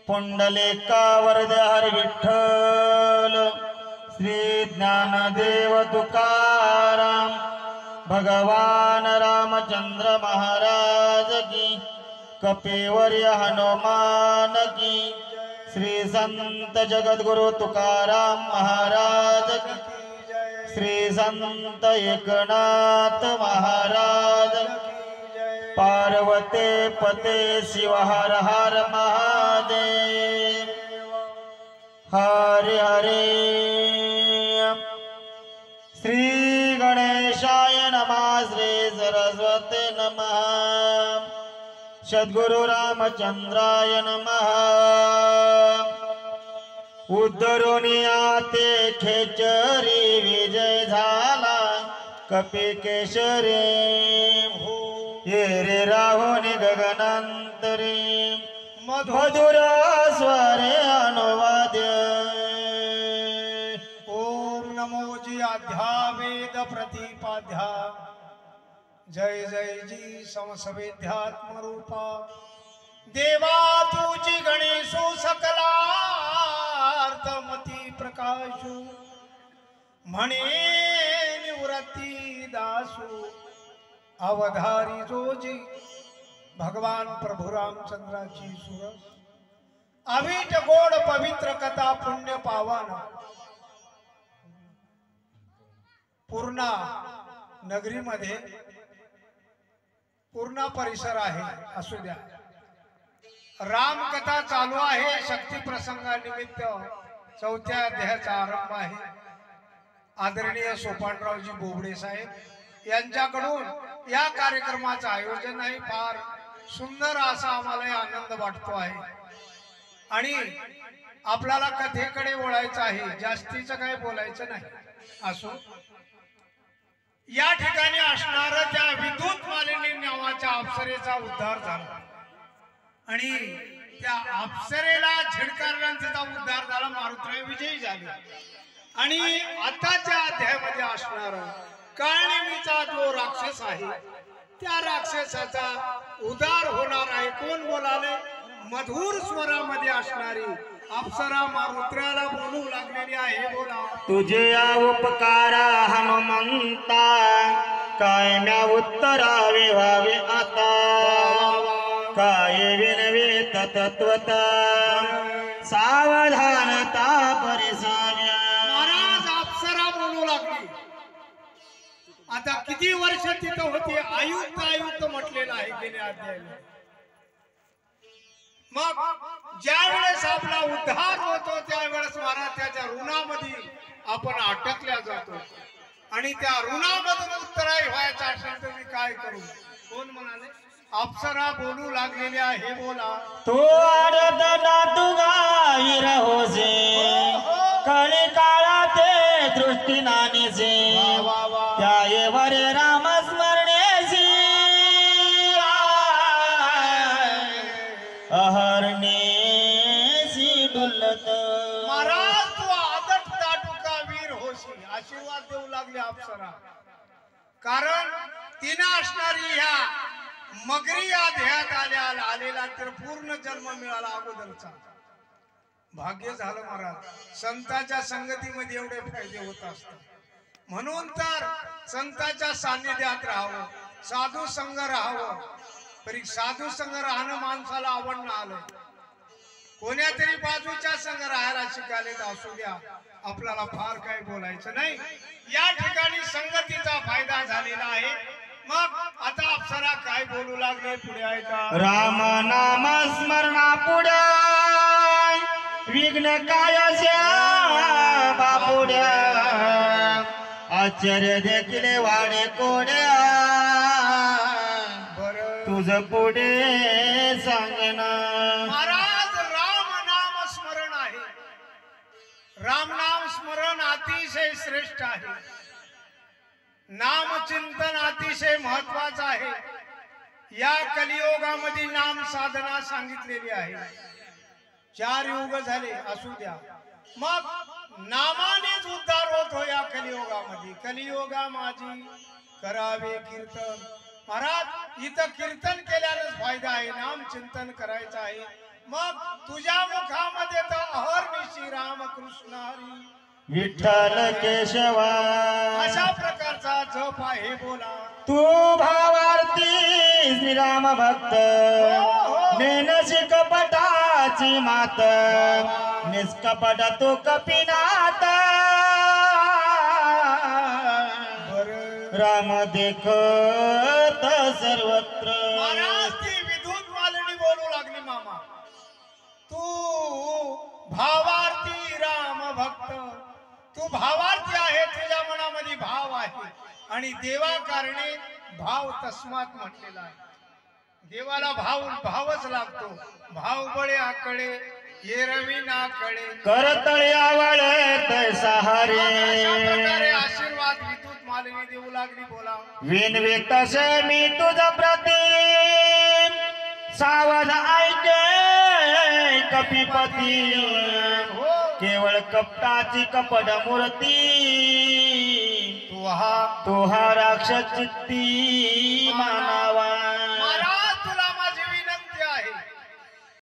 पुंडलिकावरद हर विठ्ठल श्री ज्ञानदेव तुकाराम भगवान रामचंद्र महाराज की कपिवर्य हनुमान की श्री संत जगद्गुरु तुकाराम महाराज की श्री संत एकनाथ महाराज पार्वती पते शिव हर हर महादेव हरे हरे। श्री गणेशाय नमः श्री सरस्वती नमः सद्गुरु रामचंद्राय नमः। उद्धरुनियाते खेचरी विजय झाला कपी केशरी ये रे राहुनी गगनांतरी मधुर स्वरे अनुवाद्य। ओम नमो जी आध्या वेद प्रतिपाध्या जय जय जी समसवेद्यात्म रूपा देवा तुझी गणेशो सकलार्थमती प्रकाशू म्हणे निवृत्ती दासू अवधारी जोजी भगवान प्रभु रामचंद्राची सुरस अवीट गोड पवित्र कथा पुण्य पावन पूर्णा नगरीमध्ये पूर्णा परिसर आहे असू द्या रामकथा चालू आहे। शक्ती प्रसंगानिमित्त चौथ्या अध्यायाचा आरंभ आहे। आदरणीय सोपानरावजी बोबडे साहेब यांच्याकडून या कार्यक्रमाचं आयोजन आहे। फार सुंदर असा आम्हाला आनंद वाटतो आहे आणि आपल्याला कथेकडे वळायचं आहे, जास्तीचं काही बोलायचं नाही। असो या ठिकाणी असणारा त्या विद्युत मालिनी नावाच्या अप्सरेचा उद्धार झाला आणि त्या अप्सरेला झिडकारणांचा उद्धार झाला, मारुतीला विजयी झाले आणि आताच्या अध्यायामध्ये असणारा काळनेमीचा जो राक्षस आहे त्या राक्षसाचा उद्धार होणार आहे। कोण बोलाले? मधुर स्वरामध्ये असणारी अप्सरा मारुत्र्याला बोलू लागलेली आहे। बोला तुझे उपकारा हनुमंता काय म्या उत्तरावे व्हावे आता काय विनवे तत्वता सावधानता परिसाव्या। महाराज अप्सरा बोलू लागली। आता किती वर्ष तिथं होती? आयुक्त म्हटलेलं आहे गेल्या अध्यायाला। मग ज्या वेळेस आपला उद्धार होतो त्यावेळेस महाराज त्याच्या ऋणामध्ये आपण अटकल्या जातो आणि त्या ऋणामधून उत्तराई व्हायचं असेल तर मी काय करू? कोण म्हणाले? अप्सरा बोलू लागलेली आहे। बोला तो आडता तू गाईर होसे कळी काळा ते दृष्टी नानीसे त्या येवरे राम स्मरणेसी अहरणेसी डुलत। महाराज तू आदट दाटुका वीर होशी आशीर्वाद देऊ लागले अप्सरा, कारण तिने असणारी ह्या मगरी या ध्येयात आलेला तर पूर्ण जन्म मिळाला अगोदरचा। भाग्य झालं महाराज, संतांच्या संगतीमध्ये एवढे फायदे होत असतात म्हणून तर संतांच्या सान्निध्यात राहावं, साधू संग राहावं। तरी साधू संग राहणं माणसाला आवडणं आलं, कोण्या तरी बाजूच्या संग राहायला शिकायला तर असू द्या, आपल्याला फार काही बोलायचं नाही। या ठिकाणी संगतीचा फायदा झालेला आहे। मग आता अप्सरा काय बोलू लागले पुढे ऐका। राम नाम स्मरणा पुढे विघ्न काय बापुड्या आश्चर्य देखील वाडे कोड्या तुझ पुढे सांगना। महाराज राम नाम स्मरण आहे, राम नाम स्मरण अतिशय श्रेष्ठ आहे। नाम चिंतन अतिशय महत्वाचं आहे। या कलियुगामध्ये नाम साधना सांगितलेली आहे। 4 युग झाले असू द्या, मग नामानेच उद्धार होतो या कलियुगामध्ये। कलियुगा माझी करावे कीर्तन महाराज इथं कीर्तन केल्यानंच फायदा आहे, नाम चिंतन करायचं आहे. मग तुझ्या मुखामध्ये तर अहर्निशी राम कृष्ण हरी विठ्ठल केशवा अशा प्रकारचा जप आहे. बोला तू भावार्थी श्रीराम भक्त नेनशी कपटाची मात निष्कपट तू कपिनाथ राम देखत सर्वत्र. महाराज ती विद्युत मालिनी बोलू लागली. मामा तू भावार्थी राम भक्त, तू भावार्थी आहे, तुझ्या मनामध्ये भाव आहे आणि देवा कारणे भाव तस्मात म्हटलेला आहे. देवाला भावच लागतो. भाव बळे आकडे ये रवी नाकडे करतळे आवळे तैसा हरे अशा प्रकारे आशीर्वाद विद्युत मालिनी देऊ लागली. बोला विनवे तसे मी तुझ प्रती सावध ऐके कपिपती हो केवळ कपटाची कपट मूर्ती तू हा तो हा राक्षस चित्ती